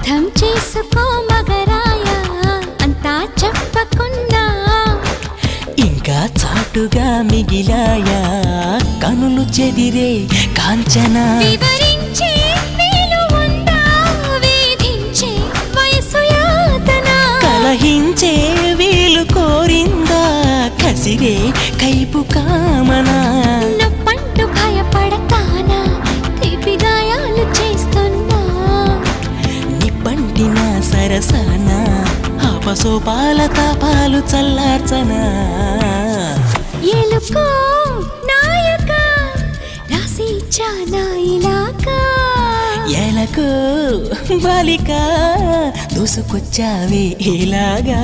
అర్థం చేసుకో మగరాయ అంతా చెప్పకున్నా ఇంకా చాటుగా మిగిలాయా కనులు చెదిరే కాంచనా వివరించే వీలు ఉందా వేధించే వయసు యాతన కలహించే వీలు కోరిందా కసిరే కైపు కామనా నొప్పంటూ భయపడతానా తీపి గాయాలు చేస్తున్నా నిప్పంటిన సరసన ఆపసోపాల తాపాలు చల్లార్చనా ఎలుకో నాయక రాసి చానా ఇలాగా ఎలకు బాలిక దూసుకొచ్చావే ఇలాగా